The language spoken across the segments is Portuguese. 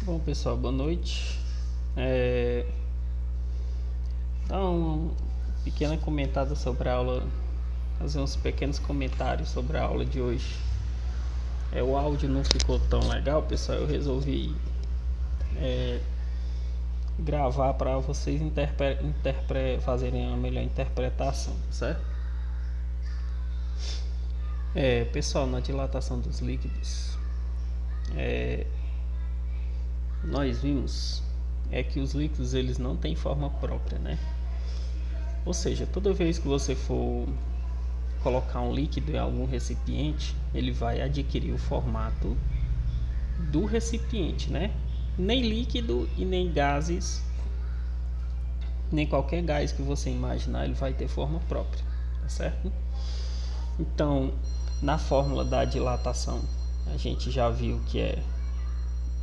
Bom, pessoal, boa noite. Então, uma pequena comentada sobre a aula, fazer uns pequenos comentários sobre a aula de hoje. O áudio não ficou tão legal, pessoal. Eu resolvi gravar para vocês fazerem uma melhor interpretação, certo? Pessoal, na dilatação dos líquidos, nós vimos que os líquidos eles não têm forma própria, né? Ou seja, toda vez que você for colocar um líquido em algum recipiente, ele vai adquirir o formato do recipiente, né? Nem líquido e nem gases, nem qualquer gás que você imaginar, ele vai ter forma própria, tá certo? Então, na fórmula da dilatação, a gente já viu que é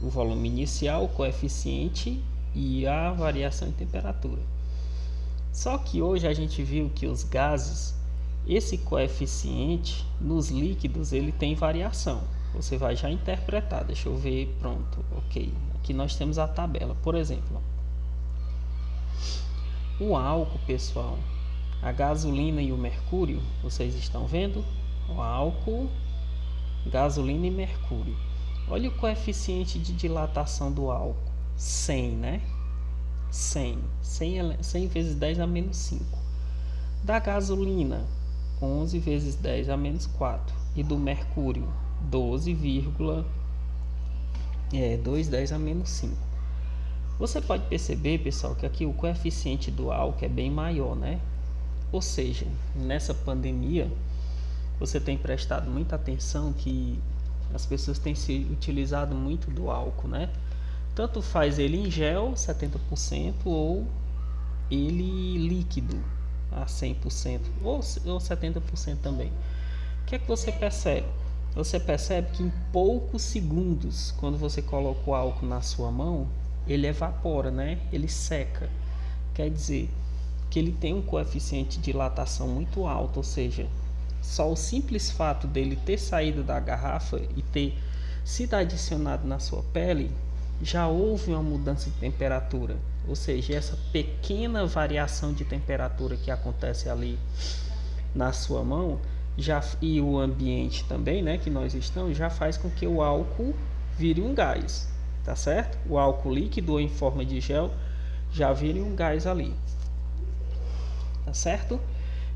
o volume inicial, o coeficiente e a variação em temperatura. Só que hoje a gente viu que os gases, esse coeficiente nos líquidos ele tem variação. Você vai já interpretar. Deixa eu ver, pronto, ok. Aqui nós temos a tabela. Por exemplo, o álcool, pessoal, a gasolina e o mercúrio, vocês estão vendo? O álcool, gasolina e mercúrio. Olha o coeficiente de dilatação do álcool, 100, né? 100 vezes 10 a menos 5. Da gasolina, 11 vezes 10 a menos 4. E do mercúrio, 12,210 a menos 5. Você pode perceber, pessoal, que aqui o coeficiente do álcool é bem maior, né? Ou seja, nessa pandemia, você tem prestado muita atenção que as pessoas têm se utilizado muito do álcool, né? Tanto faz ele em gel, 70%, ou ele líquido, a 100%, ou 70% também. O que é que você percebe? Você percebe que em poucos segundos, quando você coloca o álcool na sua mão, ele evapora, né? Ele seca. Quer dizer que ele tem um coeficiente de dilatação muito alto, ou seja, só o simples fato dele ter saído da garrafa e ter sido adicionado na sua pele, já houve uma mudança de temperatura. Ou seja, essa pequena variação de temperatura que acontece ali na sua mão e o ambiente também, né, que nós estamos, já faz com que o álcool vire um gás, tá certo? O álcool líquido ou em forma de gel já vire um gás ali, tá certo?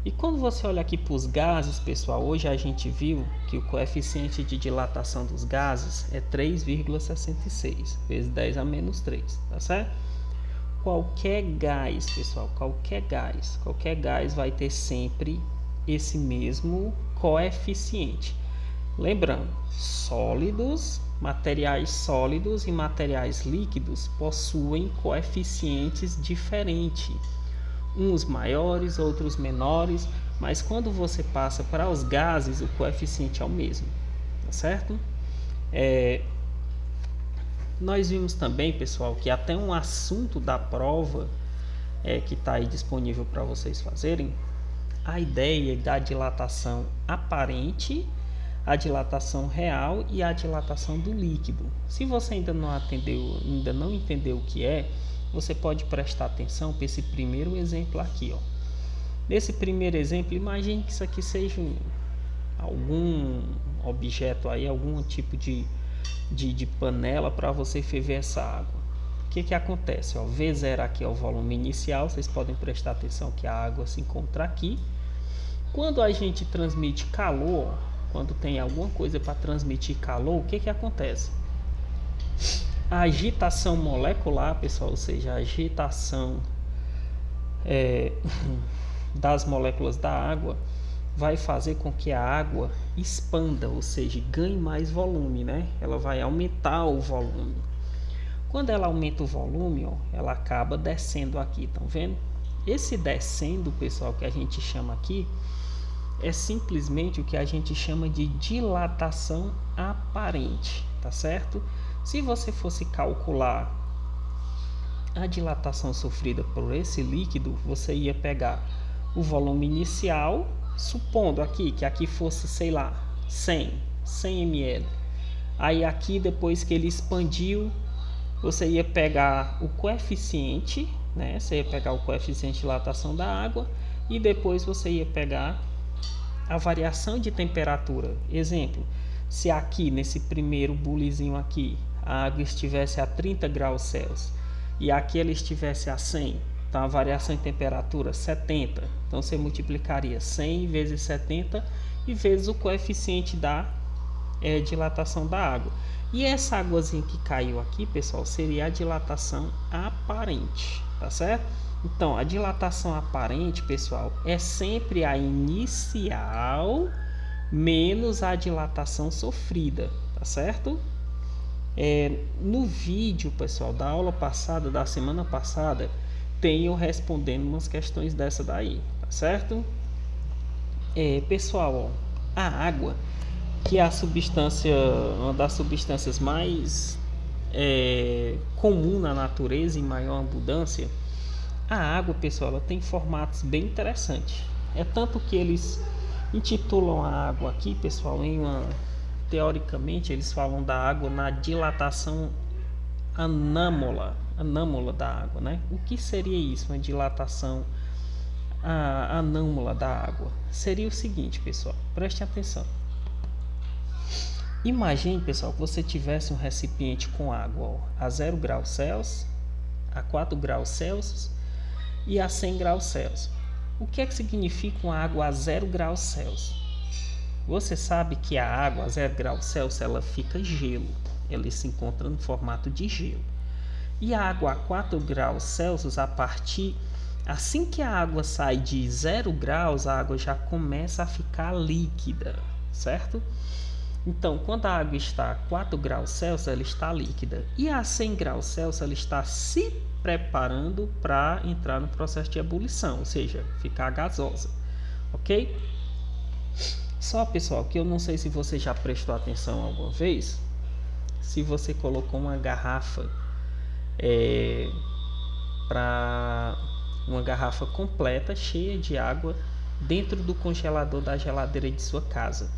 E quando você olha aqui para os gases, pessoal, hoje a gente viu que o coeficiente de dilatação dos gases é 3,66 vezes 10 a menos 3, tá certo? Qualquer gás, pessoal, qualquer gás vai ter sempre esse mesmo coeficiente. Lembrando, materiais sólidos e materiais líquidos possuem coeficientes diferentes. Uns maiores, outros menores, mas quando você passa para os gases, o coeficiente é o mesmo, tá certo? Nós vimos também, pessoal, que até um assunto da prova que está aí disponível para vocês fazerem, a ideia da dilatação aparente, a dilatação real e a dilatação do líquido. Se você ainda não entendeu o que é, você pode prestar atenção para esse primeiro exemplo aqui, ó. Nesse primeiro exemplo, imagine que isso aqui seja algum objeto aí, algum tipo de panela para você ferver essa água. O que acontece? Ó, V0 aqui é o volume inicial, vocês podem prestar atenção que a água se encontra aqui. Quando a gente transmite calor, quando tem alguma coisa para transmitir calor, o que acontece? A agitação molecular, pessoal, ou seja, a agitação das moléculas da água vai fazer com que a água expanda, ou seja, ganhe mais volume, né? Ela vai aumentar o volume. Quando ela aumenta o volume, ó, ela acaba descendo aqui, estão vendo? Esse descendo, pessoal, que a gente chama aqui, é simplesmente o que a gente chama de dilatação aparente, tá certo? Se você fosse calcular a dilatação sofrida por esse líquido, você ia pegar o volume inicial, supondo aqui que aqui fosse, sei lá, 100 ml. Aí aqui, depois que ele expandiu, você ia pegar o coeficiente, né? Você ia pegar o coeficiente de dilatação da água e depois você ia pegar a variação de temperatura. Exemplo, se aqui nesse primeiro bulizinho aqui a água estivesse a 30 graus Celsius e aqui ela estivesse a 100, então a variação em temperatura 70, então você multiplicaria 100 vezes 70 e vezes o coeficiente da dilatação da água. E essa águazinha que caiu aqui, pessoal, seria a dilatação aparente, tá certo? Então, a dilatação aparente, pessoal, é sempre a inicial menos a dilatação sofrida, tá certo? No vídeo, pessoal, da aula passada, da semana passada, tem eu respondendo umas questões dessa daí, tá certo? Pessoal, ó, a água, que é a substância, uma das substâncias mais comum na natureza, em maior abundância. A água, pessoal, ela tem formatos bem interessantes. É tanto que eles intitulam a água aqui, pessoal, teoricamente eles falam da água na dilatação anâmola da água, né? O que seria isso, uma dilatação anâmola da água? Seria o seguinte, pessoal, preste atenção. Imagine, pessoal, que você tivesse um recipiente com água a 0 graus Celsius, a 4 graus Celsius e a 100 graus Celsius. O que é que significa uma água a 0 graus Celsius? Você sabe que a água a 0 graus Celsius ela fica gelo, ela se encontra no formato de gelo. E a água a 4 graus Celsius, assim que a água sai de 0 graus, a água já começa a ficar líquida, certo? Então, quando a água está a 4 graus Celsius, ela está líquida. E a 100 graus Celsius, ela está se preparando para entrar no processo de ebulição, ou seja, ficar gasosa. Ok? Só, pessoal, que eu não sei se você já prestou atenção alguma vez, se você colocou uma garrafa uma garrafa completa, cheia de água, dentro do congelador da geladeira de sua casa.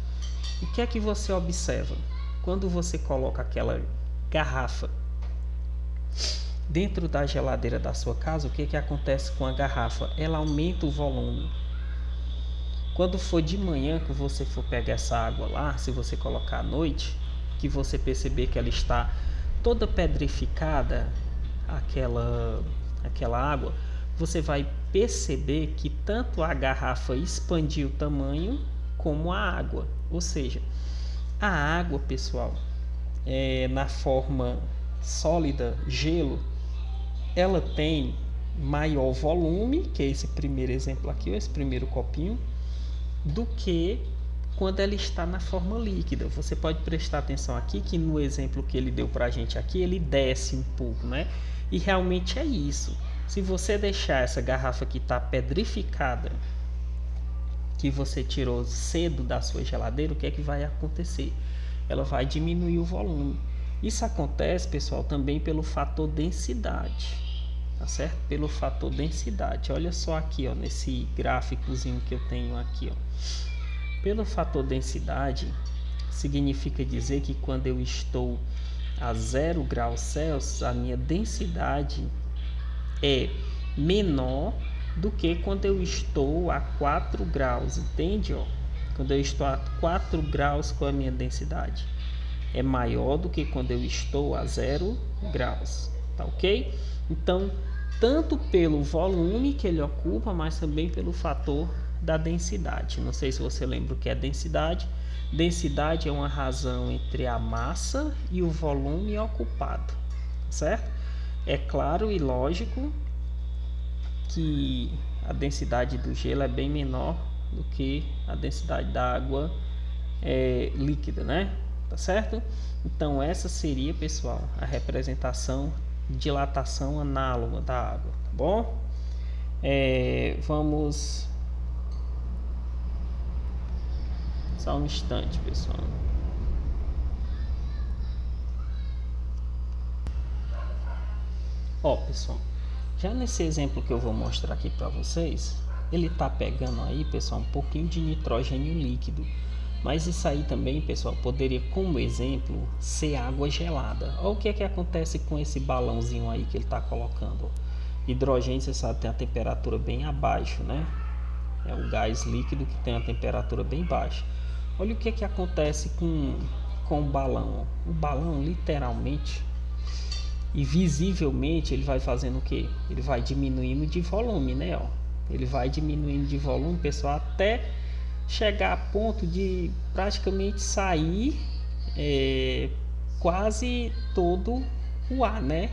O que é que você observa? Quando você coloca aquela garrafa dentro da geladeira da sua casa, o que é que acontece com a garrafa? Ela aumenta o volume. Quando for de manhã que você for pegar essa água lá, se você colocar à noite, que você perceber que ela está toda pedrificada, aquela água, você vai perceber que tanto a garrafa expandiu o tamanho como a água. Ou seja, a água, pessoal, na forma sólida, gelo, ela tem maior volume, que é esse primeiro exemplo aqui, esse primeiro copinho, do que quando ela está na forma líquida. Você pode prestar atenção aqui que no exemplo que ele deu para a gente aqui, ele desce um pouco, né? E realmente é isso. Se você deixar essa garrafa que está pedrificada, que você tirou cedo da sua geladeira, o que é que vai acontecer? Ela vai diminuir o volume. Isso acontece, pessoal, também pelo fator densidade, tá certo? Pelo fator densidade. Olha só aqui, ó, nesse gráficozinho que eu tenho aqui, ó. Pelo fator densidade, significa dizer que quando eu estou a 0 graus Celsius, a minha densidade é menor do que quando eu estou a 4 graus, entende? Ó? Quando eu estou a 4 graus, com a minha densidade é maior do que quando eu estou a 0 graus, tá ok? Então, tanto pelo volume que ele ocupa, mas também pelo fator da densidade. Não sei se você lembra o que é densidade. Densidade é uma razão entre a massa e o volume ocupado, certo? É claro e lógico que a densidade do gelo é bem menor do que a densidade da água líquida, né? Tá certo? Então essa seria, pessoal, a representação de dilatação análoga da água, tá bom? Vamos só um instante, pessoal. Ó, pessoal, já nesse exemplo que eu vou mostrar aqui para vocês, ele tá pegando aí, pessoal, um pouquinho de nitrogênio líquido. Mas isso aí também, pessoal, poderia, como exemplo, ser água gelada. Olha o que é que acontece com esse balãozinho aí que ele está colocando. Hidrogênio, você sabe, tem a temperatura bem abaixo, né? É um gás líquido que tem a temperatura bem baixa. Olha o que é que acontece com o balão. O balão, literalmente e visivelmente, ele vai fazendo o que? Ele vai diminuindo de volume, né? Ó. Ele vai diminuindo de volume, pessoal, até chegar a ponto de praticamente sair quase todo o ar, né?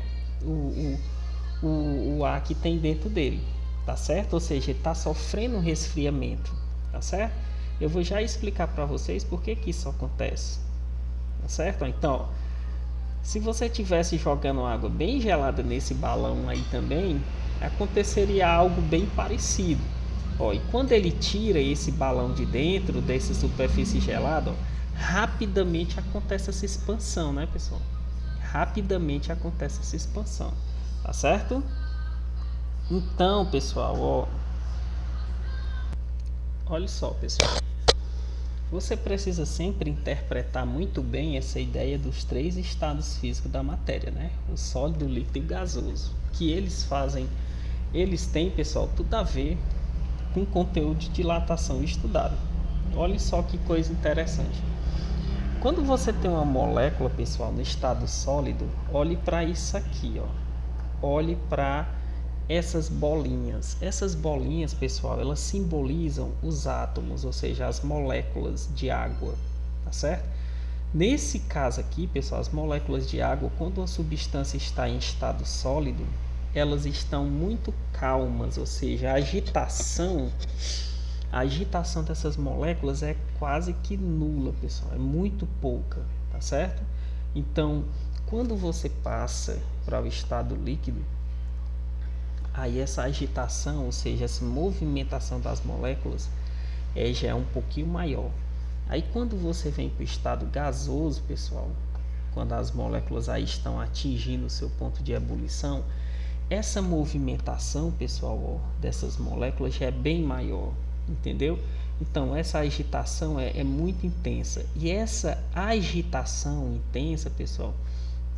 O ar que tem dentro dele, tá certo? Ou seja, ele está sofrendo um resfriamento, tá certo? Eu vou já explicar para vocês por que isso acontece, tá certo? Então, se você tivesse jogando água bem gelada nesse balão aí também, aconteceria algo bem parecido. Ó, e quando ele tira esse balão de dentro dessa superfície gelada, ó, rapidamente acontece essa expansão, né, pessoal? Rapidamente acontece essa expansão, tá certo? Então, pessoal, ó, olha só, pessoal. Você precisa sempre interpretar muito bem essa ideia dos três estados físicos da matéria, né? O sólido, o líquido e o gasoso. Que eles têm, pessoal, tudo a ver com o conteúdo de dilatação estudado. Olha só que coisa interessante. Quando você tem uma molécula, pessoal, no estado sólido, olhe para isso aqui, ó. Olhe para essas bolinhas. Essas bolinhas, pessoal, elas simbolizam os átomos, ou seja, as moléculas de água, tá certo? Nesse caso aqui, pessoal, as moléculas de água, quando uma substância está em estado sólido, elas estão muito calmas, ou seja, a agitação dessas moléculas é quase que nula, pessoal, é muito pouca, tá certo? Então, quando você passa para o estado líquido, aí essa agitação, ou seja, essa movimentação das moléculas já é um pouquinho maior. Aí quando você vem para o estado gasoso, pessoal, quando as moléculas aí estão atingindo o seu ponto de ebulição, essa movimentação, pessoal, ó, dessas moléculas já é bem maior, entendeu? Então essa agitação é muito intensa. E essa agitação intensa, pessoal,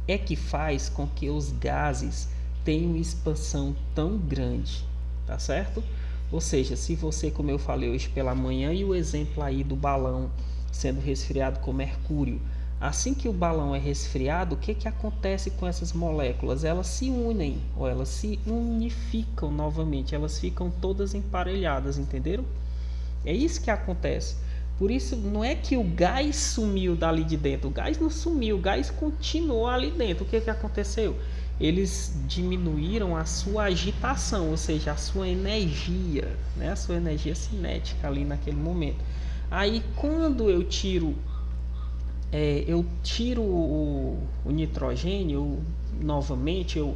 é que faz com que os gases tenham uma expansão tão grande, tá certo? Ou seja, se você, como eu falei hoje pela manhã, e o exemplo aí do balão sendo resfriado com mercúrio, assim que o balão é resfriado, o que acontece com essas moléculas? Elas se unem, ou elas se unificam novamente, elas ficam todas emparelhadas, entenderam? É isso que acontece. Por isso, não é que o gás sumiu dali de dentro, o gás não sumiu, o gás continuou ali dentro. O que aconteceu? Eles diminuíram a sua agitação, ou seja, a sua energia, né? A sua energia cinética ali naquele momento. Aí, quando eu tiro o nitrogênio, novamente, eu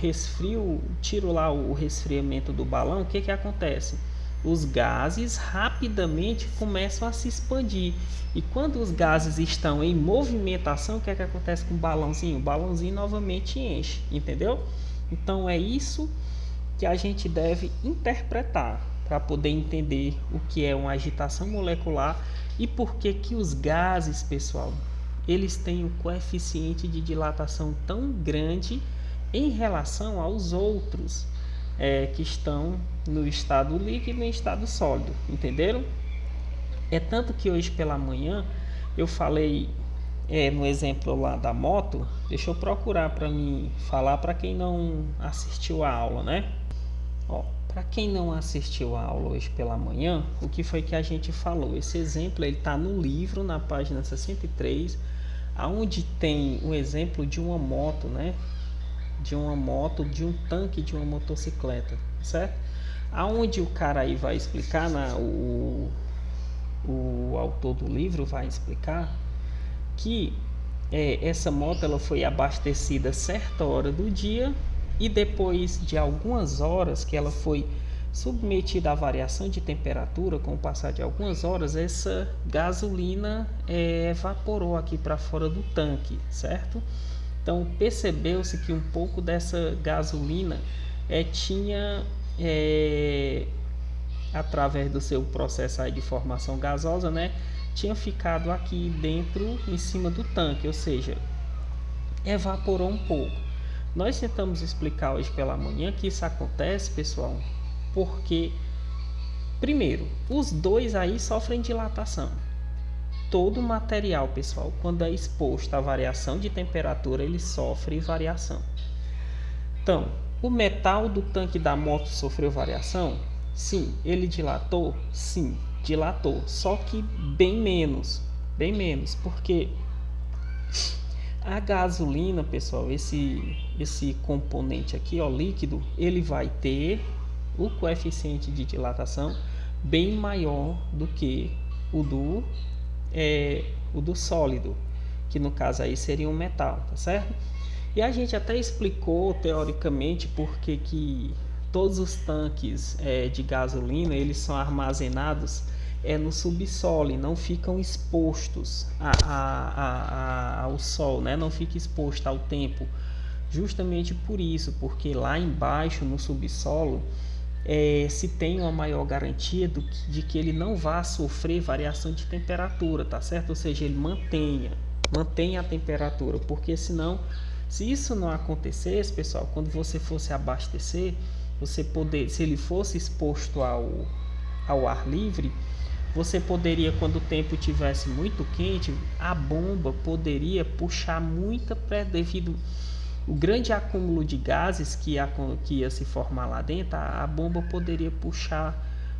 resfrio, tiro lá o resfriamento do balão, o que acontece? Os gases rapidamente começam a se expandir. E quando os gases estão em movimentação, o que acontece com o balãozinho? O balãozinho novamente enche, entendeu? Então é isso que a gente deve interpretar para poder entender o que é uma agitação molecular e por que os gases, pessoal, eles têm um coeficiente de dilatação tão grande em relação aos outros que estão no estado líquido e no estado sólido, entenderam? É tanto que hoje pela manhã eu falei no exemplo lá da moto. Deixa eu procurar para mim falar para quem não assistiu a aula, né? Ó, para quem não assistiu a aula hoje pela manhã, o que foi que a gente falou? Esse exemplo ele está no livro, na página 63, aonde tem um exemplo de uma moto, né? De uma moto, de um tanque, de uma motocicleta, certo? Aonde o cara aí vai explicar, o autor do livro vai explicar que essa moto ela foi abastecida a certa hora do dia e depois de algumas horas que ela foi submetida à variação de temperatura, com o passar de algumas horas, essa gasolina evaporou aqui para fora do tanque, certo? Então percebeu-se que um pouco dessa gasolina tinha, através do seu processo aí de formação gasosa, né, tinha ficado aqui dentro, em cima do tanque, ou seja, evaporou um pouco. Nós tentamos explicar hoje pela manhã que isso acontece, pessoal, porque, primeiro, os dois aí sofrem dilatação. Todo material, pessoal, quando é exposto à variação de temperatura, ele sofre variação. Então, o metal do tanque da moto sofreu variação? Sim. Ele dilatou? Sim, dilatou. Só que bem menos, porque a gasolina, pessoal, esse componente aqui, ó, líquido, ele vai ter o coeficiente de dilatação bem maior do que o do sólido, que no caso aí seria um metal, tá certo? E a gente até explicou teoricamente porque que todos os tanques de gasolina, eles são armazenados no subsolo e não ficam expostos ao sol, né? Não fica exposto ao tempo, justamente por isso, porque lá embaixo no subsolo se tem uma maior garantia de que ele não vá sofrer variação de temperatura, tá certo? Ou seja, ele mantenha a temperatura, porque senão, se isso não acontecesse, pessoal, quando você fosse abastecer, se ele fosse exposto ao ar livre, você poderia, quando o tempo tivesse muito quente, a bomba poderia puxar muita devido o grande acúmulo de gases que ia se formar lá dentro, a bomba poderia puxar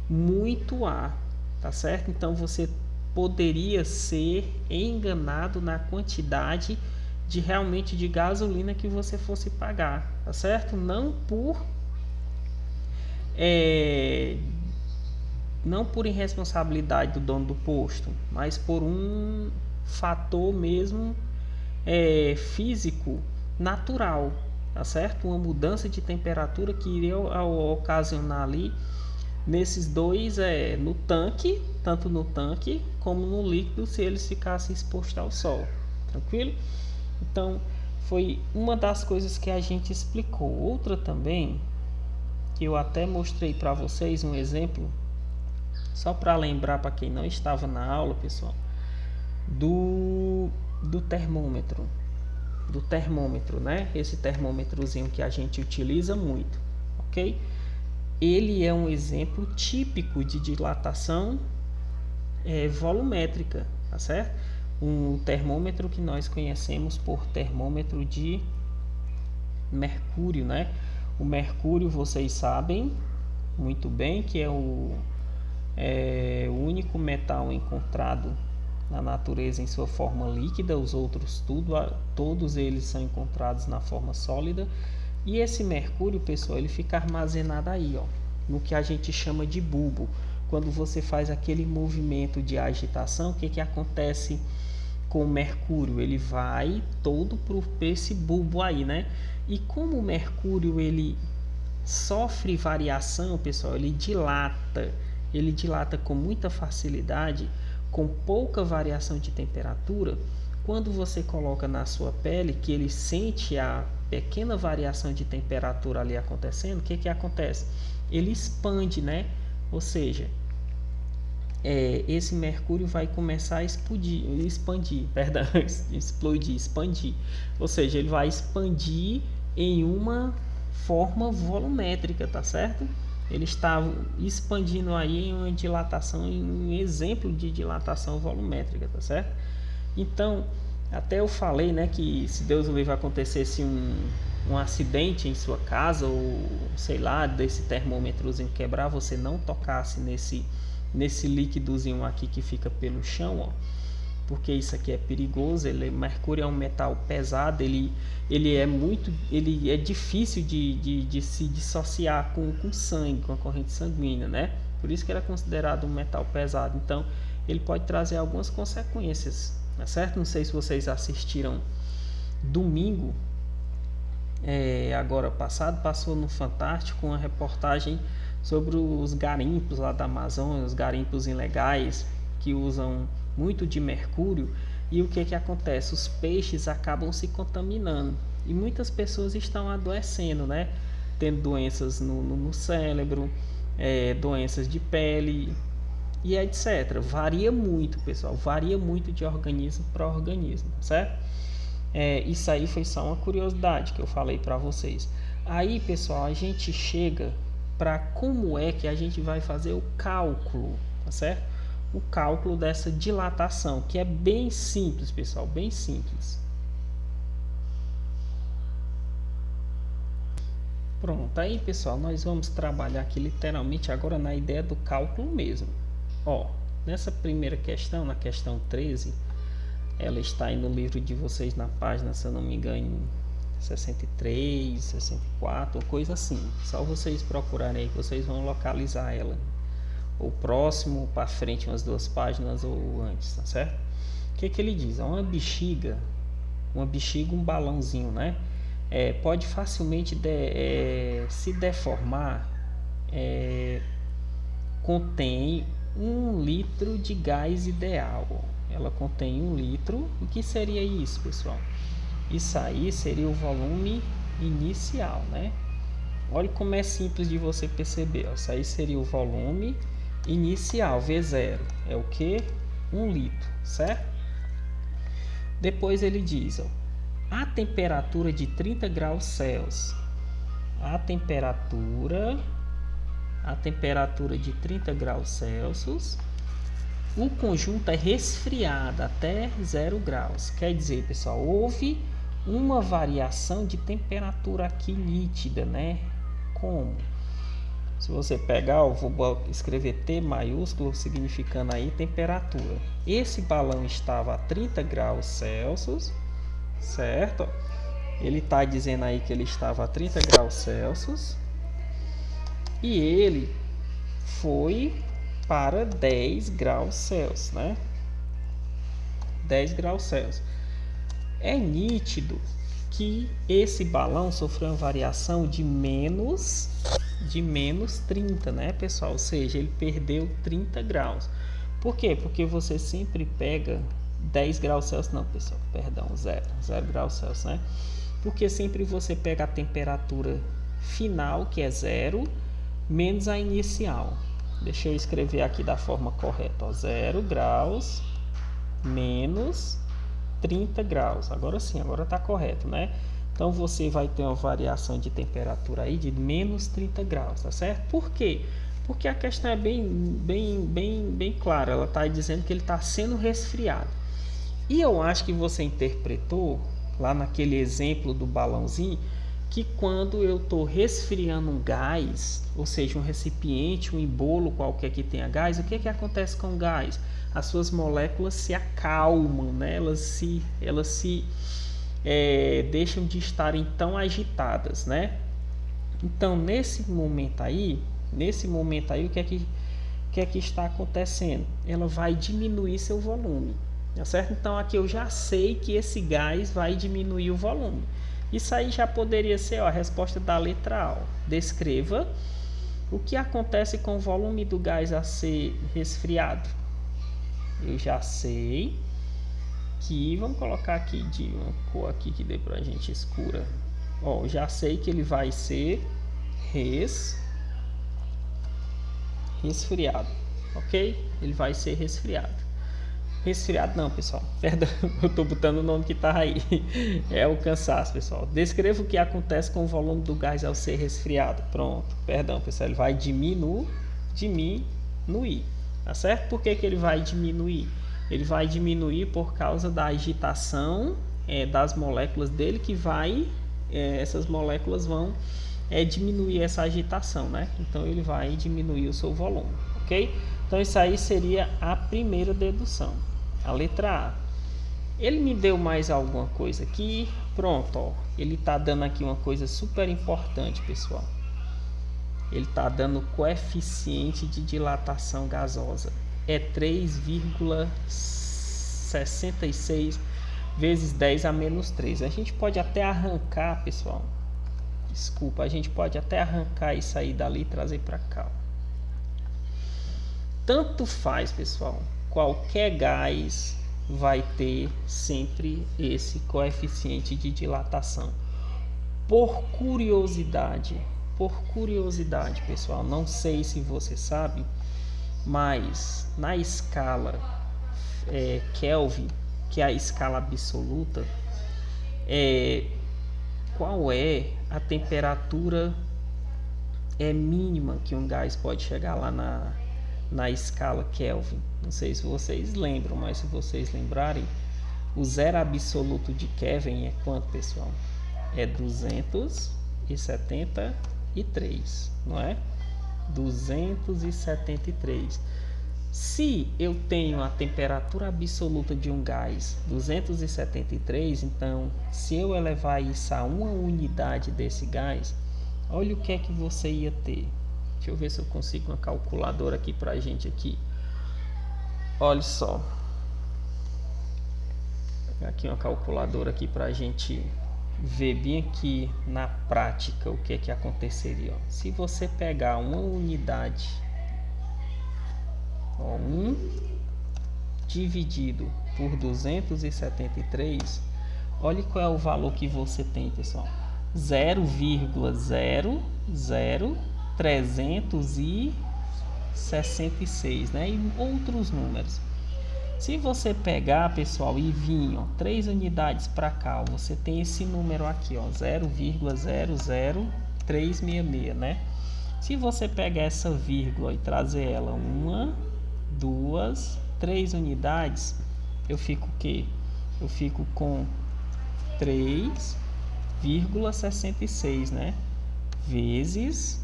muito ar, tá certo? Então você poderia ser enganado na quantidade realmente de gasolina que você fosse pagar, tá certo? Não por irresponsabilidade do dono do posto, mas por um fator mesmo físico natural, tá certo? Uma mudança de temperatura que iria ocasionar ali nesses dois, no tanque, tanto no tanque como no líquido, se eles ficassem expostos ao sol, tranquilo? Então foi uma das coisas que a gente explicou. Outra também, que eu até mostrei para vocês um exemplo, só para lembrar para quem não estava na aula, pessoal, do termômetro, né? Esse termômetrozinho que a gente utiliza muito, ok? Ele é um exemplo típico de dilatação volumétrica, tá certo? Um termômetro que nós conhecemos por termômetro de mercúrio, né? O mercúrio, vocês sabem muito bem que é o único metal encontrado na natureza em sua forma líquida. Os outros todos eles são encontrados na forma sólida. E esse mercúrio, pessoal, ele fica armazenado aí, ó, no que a gente chama de bulbo. Quando você faz aquele movimento de agitação, o que acontece com o mercúrio? Ele vai todo para esse bulbo aí, né? E como o mercúrio ele sofre variação, pessoal, ele dilata com muita facilidade, com pouca variação de temperatura. Quando você coloca na sua pele, que ele sente a pequena variação de temperatura ali acontecendo, o que acontece? Ele expande, né? Ou seja, esse mercúrio vai começar a expandir. Ou seja, ele vai expandir em uma forma volumétrica, tá certo? Ele está expandindo aí em uma dilatação, em um exemplo de dilatação volumétrica, tá certo? Então, até eu falei, né, que se Deus o livre acontecesse um acidente em sua casa, ou sei lá, desse termômetrozinho quebrar, você não tocasse nesse líquidozinho aqui que fica pelo chão, ó, porque isso aqui é perigoso. Mercúrio é um metal pesado, ele é difícil de se dissociar com sangue, com a corrente sanguínea, né? Por isso que ele é considerado um metal pesado. Então ele pode trazer algumas consequências, tá certo? Não sei se vocês assistiram domingo agora passado, passou no Fantástico uma reportagem sobre os garimpos lá da Amazônia, os garimpos ilegais que usam muito de mercúrio. E o que acontece? Os peixes acabam se contaminando e muitas pessoas estão adoecendo, né? Tendo doenças no cérebro, doenças de pele, e etc. Varia muito, pessoal, varia muito de organismo para organismo, certo? Isso aí foi só uma curiosidade que eu falei para vocês. Aí, pessoal, a gente chega para como é que a gente vai fazer o cálculo, tá certo? O cálculo dessa dilatação, que é bem simples, pessoal, bem simples. Pronto, aí, pessoal, nós vamos trabalhar aqui literalmente agora na ideia do cálculo mesmo. Ó, nessa primeira questão, na questão 13, ela está aí no livro de vocês na página, se eu não me engano, 63, 64, ou coisa assim. Só vocês procurarem aí que vocês vão localizar ela. Ou próximo, para frente, umas 2 páginas ou antes, tá certo? O que ele diz? Uma bexiga, um balãozinho, né? Pode facilmente se deformar. Contém 1 litro de gás ideal. Ela contém 1 litro. O que seria isso, pessoal? Isso aí seria o volume inicial, né? Olha como é simples de você perceber. Ó. Isso aí seria o volume inicial, V0. É o que? 1 litro, certo? Depois ele diz, ó, a temperatura de 30 graus Celsius. A temperatura de 30 graus Celsius. O conjunto é resfriado até 0 graus. Quer dizer, pessoal, houve uma variação de temperatura aqui nítida, né? Como? Se você pegar, eu vou escrever T maiúsculo, significando aí temperatura. Esse balão estava a 30 graus Celsius, certo? Ele está dizendo aí que ele estava a 30 graus Celsius. E ele foi para 10 graus Celsius, né? 10 graus Celsius. É nítido que esse balão sofreu uma variação de menos 30, né, pessoal? Ou seja, ele perdeu 30 graus. Por quê? Porque você sempre pega 10 graus Celsius, não, pessoal, perdão, 0 graus Celsius, né? Porque sempre você pega a temperatura final, que é 0, menos a inicial. Deixa eu escrever aqui da forma correta, ó, 0 graus menos 30 graus. Agora sim, agora está correto, né? Então você vai ter uma variação de temperatura aí de menos 30 graus, tá certo? Por quê? Porque a questão é bem clara. Ela está dizendo que ele está sendo resfriado. E eu acho que você interpretou lá naquele exemplo do balãozinho que quando eu estou resfriando um gás, ou seja, um recipiente, um embolo qualquer que tenha gás, o que acontece com o gás? As suas moléculas se acalmam, né? Elas se deixam de estarem tão agitadas, né? Então, nesse momento aí, o que é que está acontecendo? Ela vai diminuir seu volume, tá certo? Então, aqui eu já sei que esse gás vai diminuir o volume. Isso aí já poderia ser a resposta da letra A. Ó. Descreva o que acontece com o volume do gás a ser resfriado. Eu já sei que, vamos colocar aqui de uma cor aqui que dê pra gente escura. Ó, já sei que ele vai ser resfriado, ok? Ele vai ser resfriado. Resfriado não, pessoal. Perdão, eu tô botando o nome que tá aí. É o cansaço, pessoal. Descreva o que acontece com o volume do gás ao ser resfriado. Pronto. Perdão, pessoal. Ele vai diminuir. Tá certo? Por que ele vai diminuir? Ele vai diminuir por causa da agitação das moléculas dele, que essas moléculas vão diminuir essa agitação, né? Então ele vai diminuir o seu volume, ok? Então isso aí seria a primeira dedução, a letra A. Ele me deu mais alguma coisa aqui, pronto, ó. Ele está dando aqui uma coisa super importante, pessoal. Ele está dando coeficiente de dilatação gasosa. É 3,66 vezes 10 a menos 3. A gente pode até arrancar, pessoal. Desculpa, a gente pode até arrancar isso aí dali e trazer para cá. Tanto faz, pessoal. Qualquer gás vai ter sempre esse coeficiente de dilatação. Por curiosidade, pessoal, não sei se você sabe, Mas na escala Kelvin, que é a escala absoluta, qual é a temperatura mínima que um gás pode chegar lá na escala Kelvin? Não sei se vocês lembram, mas se vocês lembrarem, o zero absoluto de Kelvin é quanto, pessoal? É 273, não é? 273. Se eu tenho a temperatura absoluta de um gás 273, então se eu elevar isso a uma unidade desse gás, olha o que é que você ia ter. Deixa eu ver se eu consigo uma calculadora aqui pra gente aqui. Olha só. Vou pegar aqui uma calculadora aqui pra gente ver bem aqui na prática o que é que aconteceria. Se você pegar uma unidade, 1 dividido por 273, olha qual é o valor que você tem, pessoal. 0,00366, né? E outros números. Se você pegar, pessoal, e vir 3 unidades para cá, você tem esse número aqui, 0,00366, né? Se você pegar essa vírgula e trazer ela 1, 2, 3 unidades, eu fico o quê? Eu fico com 3,66, né? Vezes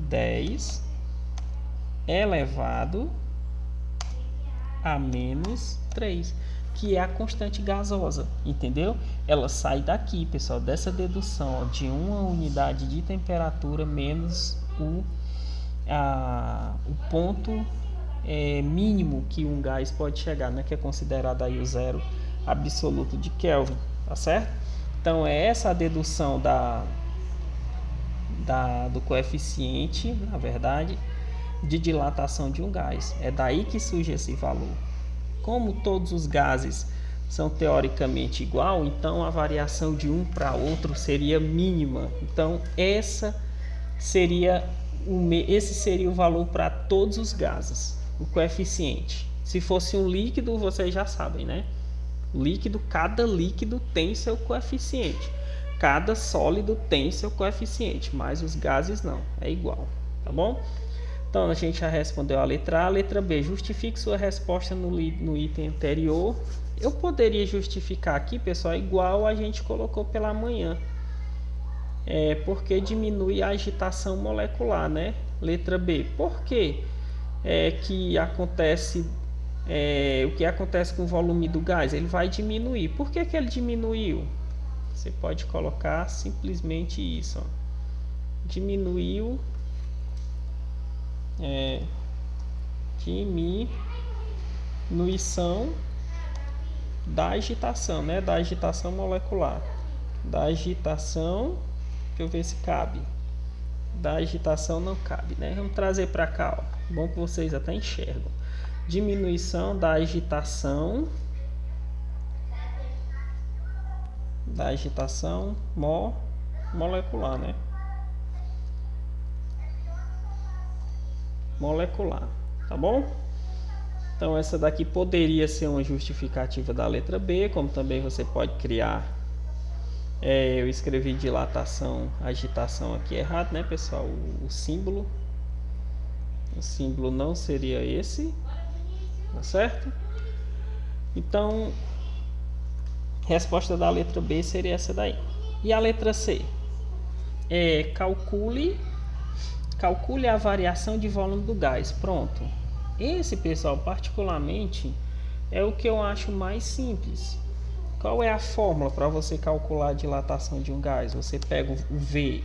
10 elevado a menos 3, que é a constante gasosa, entendeu? Ela sai daqui, pessoal, dessa dedução de uma unidade de temperatura menos o ponto mínimo que um gás pode chegar, né? Que é considerado aí o zero absoluto de Kelvin, tá certo? Então é essa a dedução do coeficiente, na verdade, de dilatação de um gás. É daí que surge esse valor. Como todos os gases são teoricamente igual, então a variação de um para outro seria mínima. Então esse seria o valor para todos os gases, o coeficiente. Se fosse um líquido, vocês já sabem, né? Cada líquido tem seu coeficiente. Cada sólido tem seu coeficiente, mas os gases não, é igual, tá bom? Então a gente já respondeu a letra A. Letra B, justifique sua resposta no item anterior. Eu poderia justificar aqui, pessoal, igual a gente colocou pela manhã. Porque diminui a agitação molecular, né? Letra B, por que que acontece o que acontece com o volume do gás? Ele vai diminuir. Por que ele diminuiu? Você pode colocar simplesmente isso, ó. Diminuiu diminuição da agitação, né? Da agitação molecular. Da agitação, deixa eu ver se cabe. Da agitação não cabe, né? Vamos trazer para cá, ó. Bom que vocês até enxergam. Diminuição da agitação molecular, né? Molecular, tá bom? Então essa daqui poderia ser uma justificativa da letra B, como também você pode criar. Eu escrevi dilatação, agitação aqui errado, né, pessoal? O símbolo não seria esse, tá certo? Então, resposta da letra B seria essa daí. E a letra C? Calcule a variação de volume do gás. Pronto. Esse, pessoal, particularmente, é o que eu acho mais simples. Qual é a fórmula para você calcular a dilatação de um gás? Você pega o V,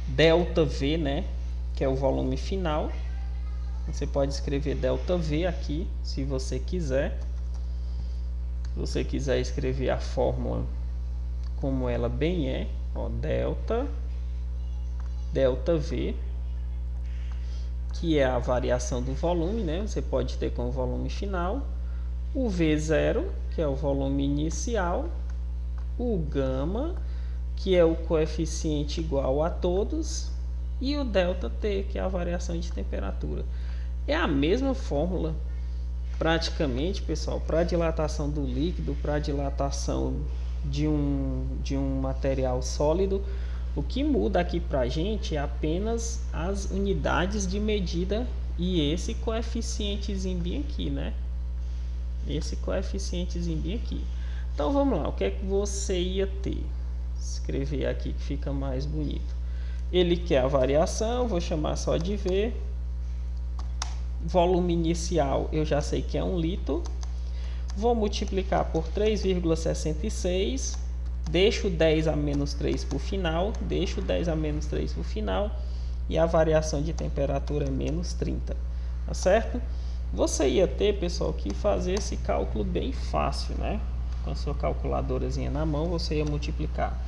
delta V, né? Que é o volume final. Você pode escrever delta V aqui, se você quiser. Se você quiser escrever a fórmula como ela bem é, ó, delta V, que é a variação do volume, né? Você pode ter como volume final o V0, que é o volume inicial, o gama, que é o coeficiente igual a todos, e o ΔT, que é a variação de temperatura. É a mesma fórmula praticamente, pessoal, para dilatação do líquido, para dilatação de um material sólido. O que muda aqui para a gente é apenas as unidades de medida e esse coeficientezinho bem aqui, né? Esse coeficientezinho bem aqui. Então vamos lá, o que é que você ia ter? Escrever aqui que fica mais bonito. Ele quer a variação, vou chamar só de V. Volume inicial eu já sei que é 1 litro. Vou multiplicar por 3,66. Deixo 10 a menos 3 para o final. Deixo 10 a menos 3 para o final. E a variação de temperatura é menos 30. Tá certo? Você ia ter, pessoal, que fazer esse cálculo bem fácil, né? Com a sua calculadorazinha na mão, você ia multiplicar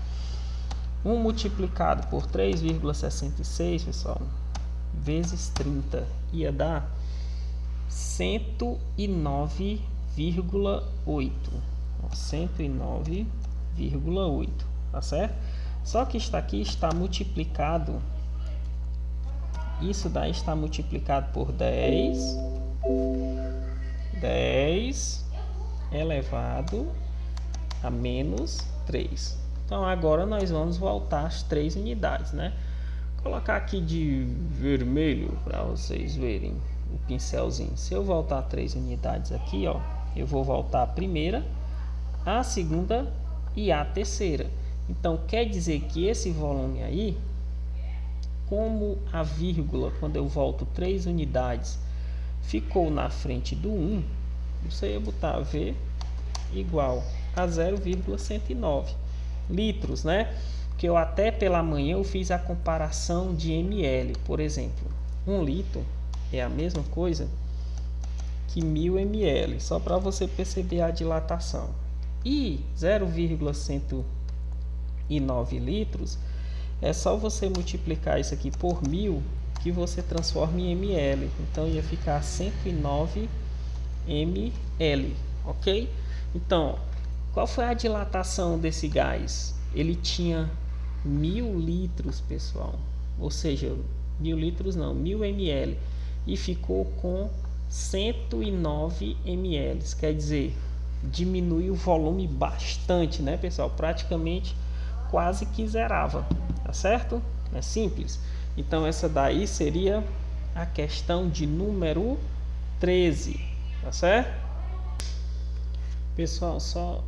1 multiplicado por 3,66, pessoal, vezes 30, ia dar 109,8. 109,8, tá certo? Só que está aqui, está multiplicado. Isso daí está multiplicado por 10 elevado a menos 3. Então agora nós vamos voltar às 3 unidades, né? Vou colocar aqui de vermelho para vocês verem o pincelzinho. Se eu voltar a 3 unidades aqui, ó, eu vou voltar a primeira, a segunda e a terceira. Então quer dizer que esse volume aí, como a vírgula, quando eu volto 3 unidades, ficou na frente do 1, você ia botar V igual a 0,109 litros, né? Que eu até pela manhã eu fiz a comparação de ml, por exemplo. 1 litro é a mesma coisa que 1000 ml, só para você perceber a dilatação. E 0,109 litros é só você multiplicar isso aqui por 1000 que você transforma em ml. Então ia ficar 109 ml, ok? Então, qual foi a dilatação desse gás? Ele tinha 1000 litros, pessoal. Ou seja, 1000 litros não, 1000 ml. E ficou com 109 ml. Quer dizer, diminui o volume bastante, né, pessoal? Praticamente quase que zerava, tá certo? É simples. Então, essa daí seria a questão de número 13, tá certo? Pessoal, só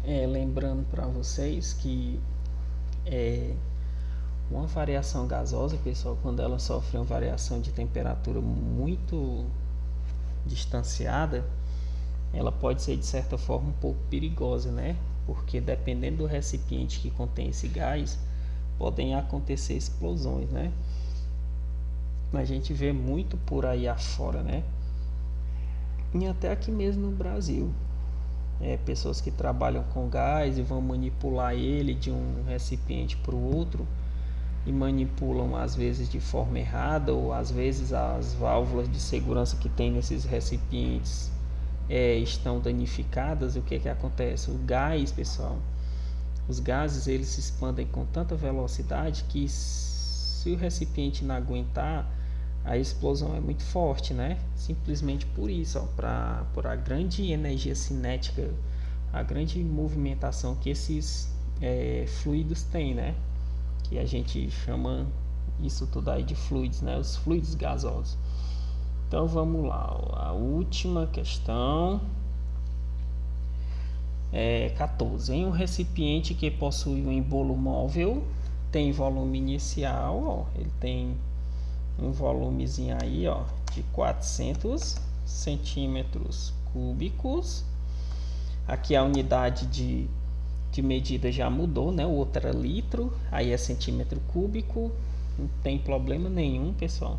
lembrando para vocês que uma variação gasosa, pessoal, quando ela sofre uma variação de temperatura muito distanciada, ela pode ser de certa forma um pouco perigosa, né? Porque dependendo do recipiente que contém esse gás, podem acontecer explosões, né? A gente vê muito por aí afora, né? E até aqui mesmo no Brasil. Pessoas que trabalham com gás e vão manipular ele de um recipiente para o outro e manipulam às vezes de forma errada, ou às vezes as válvulas de segurança que tem nesses recipientes estão danificadas. O que que acontece? O gás, pessoal, os gases eles se expandem com tanta velocidade que se o recipiente não aguentar, a explosão é muito forte, né? Simplesmente por isso, por a grande energia cinética, a grande movimentação que esses fluidos têm, né? Que a gente chama isso tudo aí de fluidos, né? Os fluidos gasosos. Então vamos lá, a última questão é 14. Em um recipiente que possui um embolo móvel, tem volume inicial, ó, ele tem um volumezinho aí, ó, de 400 centímetros cúbicos. Aqui a unidade de medida já mudou, né? O outro era litro, aí é centímetro cúbico. Não tem problema nenhum, pessoal,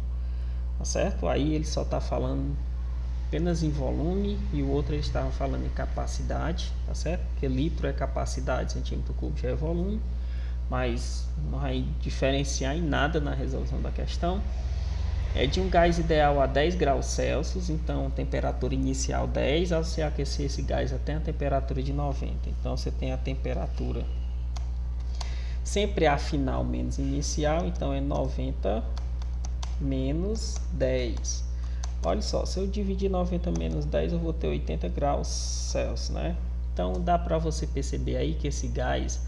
tá certo? Aí ele só está falando apenas em volume e o outro ele estava falando em capacidade, tá certo? Porque litro é capacidade, centímetro cúbico já é volume, mas não vai diferenciar em nada na resolução da questão. É de um gás ideal a 10 graus Celsius, então temperatura inicial 10, ao você aquecer esse gás até a temperatura de 90. Então você tem a temperatura sempre a final menos inicial, então é 90 menos 10. Olha só, se eu dividir 90 menos 10, eu vou ter 80 graus Celsius, né? Então dá para você perceber aí que esse gás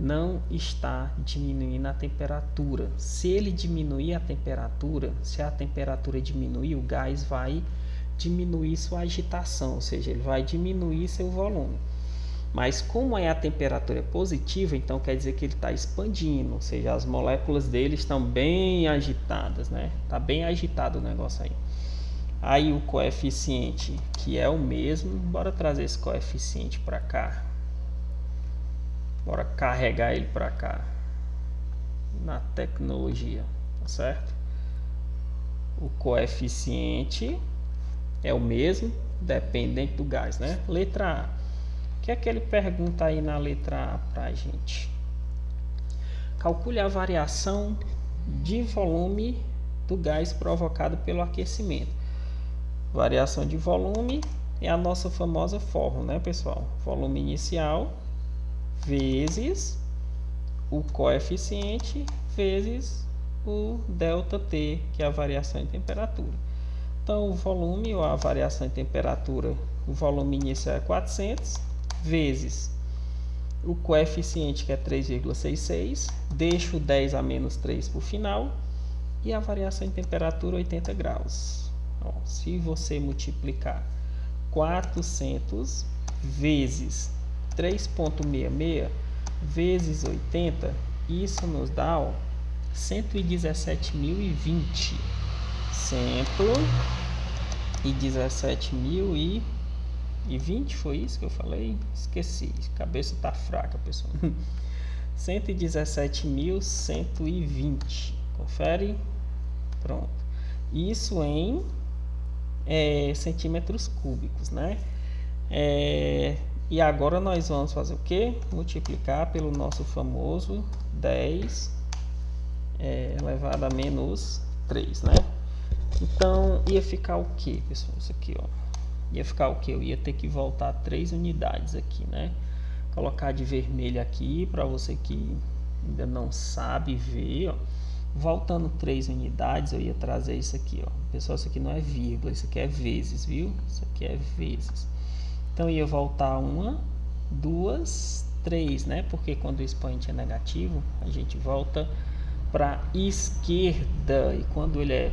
não está diminuindo a temperatura. Se ele diminuir a temperatura, se a temperatura diminuir, o gás vai diminuir sua agitação, ou seja, ele vai diminuir seu volume. Mas como a temperatura é positiva, então quer dizer que ele está expandindo, ou seja, as moléculas dele estão bem agitadas, né? Está bem agitado o negócio aí. Aí o coeficiente, que é o mesmo, bora trazer esse coeficiente para cá. Bora carregar ele para cá. Na tecnologia, tá certo? O coeficiente é o mesmo, dependente do gás, né? Letra A. O que é que ele pergunta aí na letra A para a gente? Calcule a variação de volume do gás provocado pelo aquecimento. Variação de volume é a nossa famosa fórmula, né, pessoal? Volume inicial vezes o coeficiente vezes o ΔT, que é a variação em temperatura. Então, o volume ou a variação em temperatura, o volume inicial é 400 vezes o coeficiente, que é 3,66, deixo o 10 a menos 3 para o final, e a variação em temperatura 80 graus. Ó, se você multiplicar 400 vezes 3,66 vezes 80, isso nos dá 117.020. 117.020, foi isso que eu falei? Esqueci, a cabeça tá fraca, pessoal. 117.120. Confere. Pronto. Isso em centímetros cúbicos, né? E agora nós vamos fazer o que? Multiplicar pelo nosso famoso 10 elevado a menos 3, né? Então ia ficar o que, pessoal? Isso aqui, ó. Ia ficar o que? Eu ia ter que voltar 3 unidades aqui, né? Colocar de vermelho aqui para você que ainda não sabe ver, ó. Voltando 3 unidades, eu ia trazer isso aqui, ó. Pessoal, isso aqui não é vírgula, isso aqui é vezes, viu? Isso aqui é vezes. Então ia voltar 1, 2, 3, né? Porque quando o expoente é negativo, a gente volta para a esquerda, e quando ele é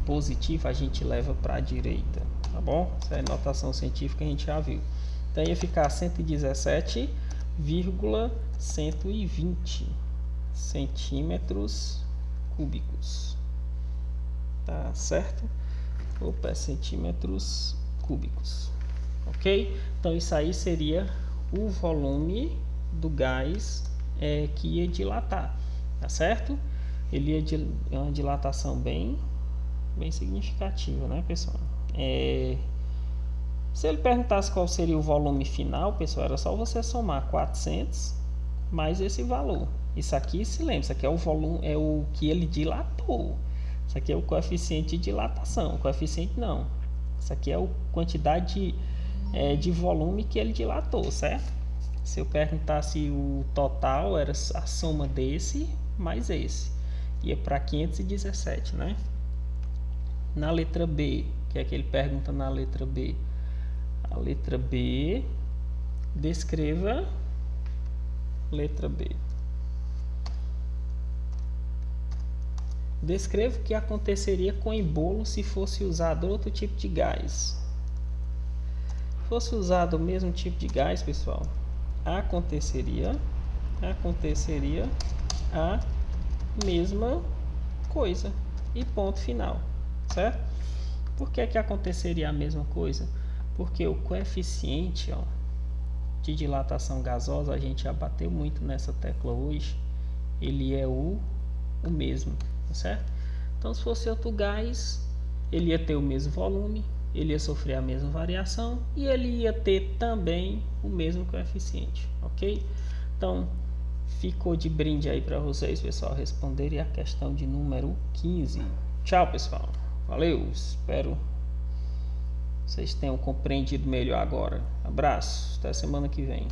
positivo, a gente leva para a direita, tá bom? Essa é a notação científica, a gente já viu. Então ia ficar 117,120 centímetros cúbicos, tá certo? Opa, centímetros cúbicos, ok? Então isso aí seria o volume do gás que ia dilatar, tá certo? Ele ia uma dilatação bem significativa, né, pessoal? Se ele perguntasse qual seria o volume final, pessoal, era só você somar 400 mais esse valor. Isso aqui, se lembra, isso aqui é o volume, é o que ele dilatou. Isso aqui é o coeficiente de dilatação. O coeficiente não. Isso aqui é a quantidade de volume que ele dilatou, certo? Se eu perguntasse o total, era a soma desse mais esse. Ia para 517, né? Na letra B, que é que ele pergunta na letra B? A letra B, descreva letra B. Descreva o que aconteceria com o embolo se fosse usado outro tipo de gás. Se fosse usado o mesmo tipo de gás, pessoal, aconteceria a mesma coisa. E ponto final, certo? Por que que aconteceria a mesma coisa? Porque o coeficiente, ó, de dilatação gasosa, a gente já bateu muito nessa tecla hoje, ele é o mesmo, tá certo? Então, se fosse outro gás, ele ia ter o mesmo volume, ele ia sofrer a mesma variação e ele ia ter também o mesmo coeficiente, ok? Então, ficou de brinde aí para vocês, pessoal, responderem a questão de número 15. Tchau, pessoal. Valeu, espero vocês tenham compreendido melhor agora. Abraço, até semana que vem.